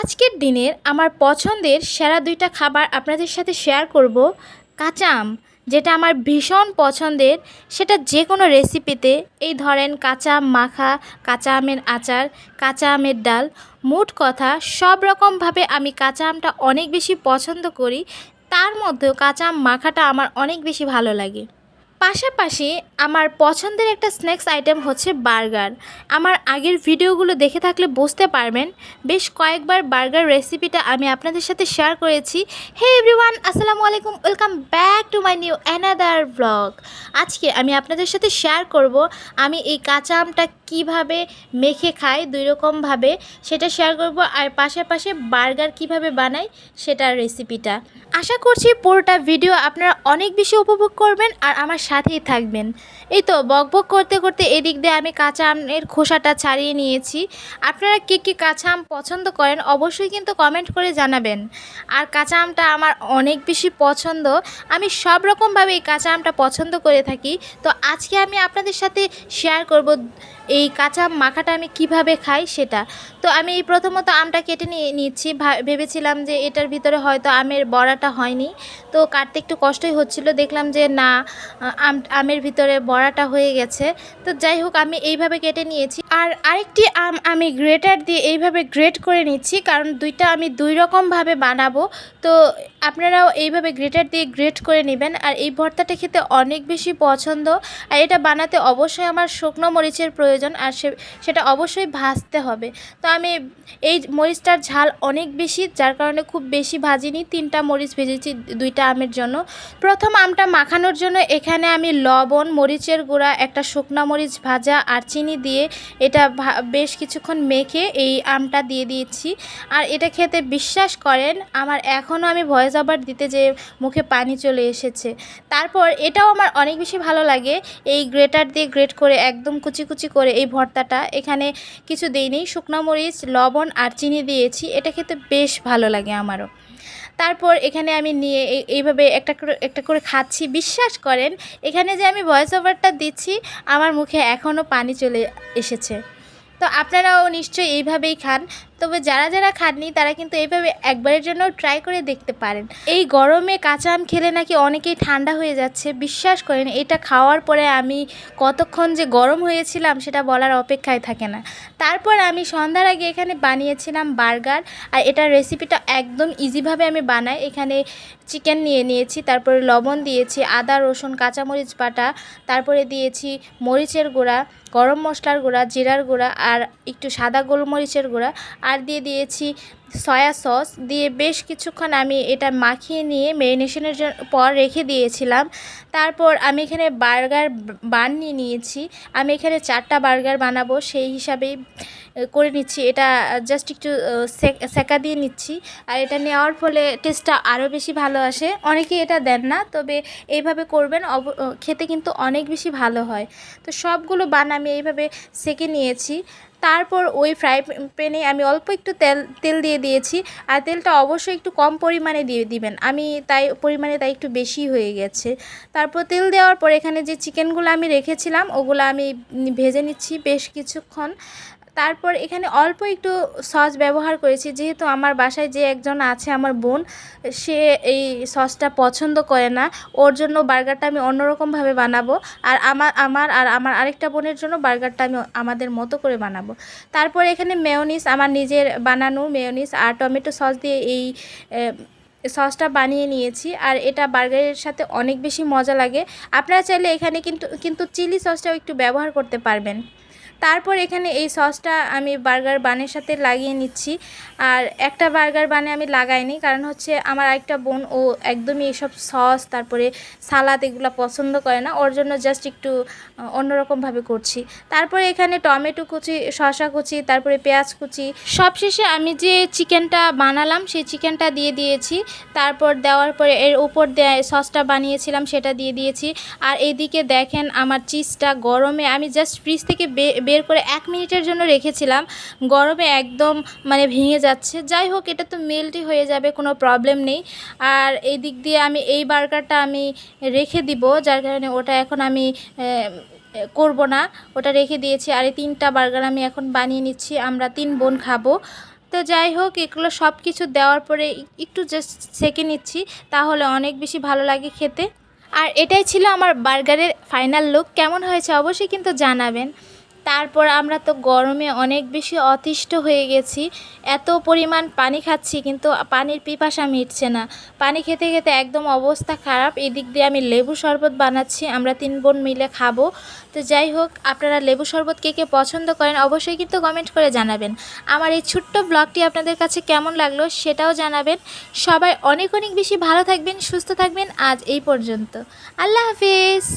আজকের দিনের আমার পছন্দের সেরা ২টা খাবার আপনাদের সাথে শেয়ার করব। কাঁচা আম, যেটা আমার ভীষণ পছন্দের, সেটা যে কোনো রেসিপিতে, এই ধরেন কাঁচা আম মাখা, কাঁচা আমের আচার, কাঁচা আমের ডাল, মোট কথা সব রকমভাবে আমি কাঁচা আমটা অনেক বেশি পছন্দ করি। তার মধ্যেও কাঁচা আম মাখাটা আমার অনেক বেশি ভালো লাগে। পাশাপাশি আমার পছন্দের একটা স্ন্যাক্স আইটেম হচ্ছে বার্গার। আমার আগের ভিডিওগুলো দেখে থাকলে বুঝতে পারবেন, বেশ কয়েকবার বার্গার রেসিপিটা আমি আপনাদের সাথে শেয়ার করেছি। হে এভরিওয়ান, আসসালামু আলাইকুম, welcome back to my new another blog. আজকে আমি আপনাদের সাথে শেয়ার করব আমি এই কাঁচা আমটা কীভাবে মেখে খাই, দুই রকমভাবে সেটা শেয়ার করব, আর পাশাপাশি বার্গার কিভাবে বানাই সেটার রেসিপিটা। আশা করছি পুরোটা ভিডিও আপনারা অনেক বেশি উপভোগ করবেন আর আমার সাথেই থাকবেন। এই তো বকবক করতে করতে এদিক দিয়ে আমি কাঁচা আমের খোসাটা ছাড়িয়ে নিয়েছি। আপনারা কে কে কাঁচা আম পছন্দ করেন অবশ্যই কিন্তু কমেন্ট করে জানাবেন। আর কাঁচা আমটা আমার অনেক বেশি পছন্দ, আমি সব রকমভাবে এই কাঁচা আমটা পছন্দ করে থাকি। তো আজকে আমি আপনাদের সাথে শেয়ার করব এই কাঁচা আম মাখাটা আমি কিভাবে খাই সেটা। তো আমি এই প্রথমত আমটা কেটে নিচ্ছি। ভেবেছিলাম যে এটার ভিতরে হয়তো আমের বড়াটা হয়নি, তো কাটতে একটু কষ্টই হচ্ছিল। দেখলাম যে না, আমের ভিতরে বড়াটা হয়ে গেছে। তো যাই হোক, আমি এইভাবে কেটে নিয়েছি। আর আরেকটি আম আমি গ্রেটার দিয়ে এইভাবে গ্রেট করে নিচ্ছি, কারণ দুইটা আমি দুই রকমভাবে বানাবো। তো আপনারাও এইভাবে গ্রেটার দিয়ে গ্রেট করে নেবেন। আর এই ভর্তাটা খেতে অনেক বেশি পছন্দ। আর এটা বানাতে অবশ্যই আমার শুকনো মরিচের প্রয়োজন, আর সেটা অবশ্যই ভাজতে হবে। তো আমি এই মরিচটার ঝাল অনেক বেশি, যার কারণে খুব বেশি ভাজিনি, 3টা মরিচ ভেজেছি 2টা আমের জন্য। প্রথম আমটা মাখানোর জন্য এখানে আমি লবণ, মরিচের গুঁড়া, একটা শুকনো মরিচ ভাজা আর চিনি দিয়ে এটা বেশ কিছুক্ষণ মেখে এই আমটা দিয়ে দিয়েছি। আর এটা খেতে বিশ্বাস করেন আমার এখনও আমি ভয়েস ওভার দিতে যে মুখে পানি চলে এসেছে। তারপর এটাও আমার অনেক বেশি ভালো লাগে, এই গ্রেটার দিয়ে গ্রেট করে একদম কুচি কুচি করে এই ভর্তাটা। এখানে কিছু দেইনি, শুকনো মরিচ, লবণ আর চিনি দিয়েছি। এটা খেতে বেশ ভালো লাগে আমারও। তারপর এখানে আমি নিয়ে এইভাবে একটা করে খাচ্ছি। বিশ্বাস করেন এখানে যে আমি ভয়েস ওভারটা দিচ্ছি আমার মুখে এখনও পানি চলে এসেছে। তো আপনারাও নিশ্চয়ই এইভাবেই খান। তবে যারা যারা খাননি তারা কিন্তু এইভাবে একবারের জন্য ট্রাই করে দেখতে পারেন। এই গরমে কাঁচা আম খেলে নাকি অনেকেই ঠান্ডা হয়ে যাচ্ছে। বিশ্বাস করেন এটা খাওয়ার পরে আমি কতক্ষণ যে গরম হয়েছিলাম সেটা বলার অপেক্ষায় থাকে না। তারপর আমি সন্ধ্যার আগে এখানে বানিয়েছিলাম বার্গার। আর এটার রেসিপিটা একদম ইজিভাবে আমি বানাই। এখানে চিকেন নিয়েছি, তারপরে লবণ দিয়েছি, আদা রসুন কাঁচামরিচ বাটা, তারপরে দিয়েছি মরিচের গুঁড়া, গরম মশলার গুঁড়া, জিরার গুঁড়া আর একটু সাদা গোলমরিচের গুঁড়া, আর দিয়ে দিয়েছি সয়া সস। দিয়ে বেশ কিছুক্ষণ আমি এটা মাখিয়ে নিয়ে ম্যারিনেশনের পর রেখে দিয়েছিলাম। তারপর আমি এখানে বার্গার বান নিয়েছি। আমি এখানে 4টা বার্গার বানাবো, সেই হিসাবেই করে নিচ্ছি। এটা জাস্ট একটু সেকা দিয়ে নিচ্ছি। আর এটা নেওয়ার ফলে টেস্টটা আরও বেশি ভালো আসে। অনেকেই এটা দেন না, তবে এইভাবে করবেন, খেতে কিন্তু অনেক বেশি ভালো হয়। তো সবগুলো বান আমি এইভাবে সেকে নিয়েছি। তারপর ওই ফ্রাই প্যানে আমি অল্প একটু তেল দিয়ে দিয়েছি। আর তেলটা অবশ্যই একটু কম পরিমাণে দিয়ে দিবেন, আমি তাই একটু বেশি হয়ে গেছে। তারপর তেল দেওয়ার পর এখানে যে চিকেনগুলো আমি রেখেছিলাম ওগুলো আমি ভেজে নিচ্ছি বেশ কিছুক্ষণ। তারপর এখানে অল্প একটু সস ব্যবহার করেছি, যেহেতু আমার বাসায় যে একজন আছে আমার বোন, সে এই সসটা পছন্দ করে না। ওর জন্য বার্গারটা আমি অন্যরকমভাবে বানাবো। আর আমার আরেকটা বোনের জন্য বার্গারটা আমি আমাদের মতো করে বানাবো। তারপর এখানে মেয়োনিজ, আমার নিজের বানানো মেয়োনিজ আর টমেটো সস দিয়ে এই সসটা বানিয়ে নিয়েছি। আর এটা বার্গারের সাথে অনেক বেশি মজা লাগে। আপনারা চাইলে এখানে কিন্তু চিলি সসটাও একটু ব্যবহার করতে পারবেন। তারপর এখানে এই সসটা আমি বার্গার বানের সাথে লাগিয়ে নিচ্ছি। আর একটা বার্গার বানে আমি লাগাইনি, কারণ হচ্ছে আমার আরেকটা বোন, ও একদমই এইসব সস তারপরে সালাদ এগুলো পছন্দ করে না, ওর জন্য জাস্ট একটু অন্যরকমভাবে করছি। তারপরে এখানে টমেটো কুচি, শসা কুচি, তারপরে পেঁয়াজ কুচি, সবশেষে আমি যে চিকেনটা বানালাম সেই চিকেনটা দিয়ে দিয়েছি। তারপর দেওয়ার পরে এর উপর সসটা বানিয়েছিলাম সেটা দিয়ে দিয়েছি। আর এইদিকে দেখেন আমার চিজটা গরমে আমি জাস্ট ফ্রিজ থেকে বের করে 1 মিনিটের জন্য রেখেছিলাম, গরমে একদম মানে ভেঙে যাচ্ছে। যাই হোক, এটা তো মেল্টই হয়ে যাবে, কোনো প্রবলেম নেই। আর এই দিক দিয়ে আমি এই বার্গারটা আমি রেখে দিব, যার কারণে ওটা এখন আমি করব না, ওটা রেখে দিয়েছি। আর এই 3টা বার্গার আমি এখন বানিয়ে নিচ্ছি, আমরা 3 বোন খাবো। তো তো যাই হোক, এগুলো সব কিছু দেওয়ার পরে একটু জাস্ট সেঁকে নিচ্ছি, তাহলে অনেক বেশি ভালো লাগে খেতে। আর এটাই ছিল আমার বার্গারের ফাইনাল লুক। কেমন হয়েছে অবশ্যই কিন্তু জানাবেন। তারপর আমরা তো গরমে অনেক বেশি অতিষ্ঠ হয়ে গেছি, এত পরিমাণ পানি খাচ্ছি কিন্তু পানির পিপাসা মিটছে না। পানি খেতে খেতে একদম অবস্থা খারাপ। এদিক দিয়ে আমি লেবু শরবত বানাচ্ছি, আমরা 3 বোন মিলে খাবো। তো যাই হোক, আপনারা লেবু শরবত কে কে পছন্দ করেন অবশ্যই কিন্তু কমেন্ট করে জানাবেন। আমার এই ছোট্ট ব্লগটি আপনাদের কাছে কেমন লাগলো সেটাও জানাবেন। সবাই অনেক অনেক বেশি ভালো থাকবেন, সুস্থ থাকবেন। আজ এই পর্যন্ত, আল্লাহ হাফিজ।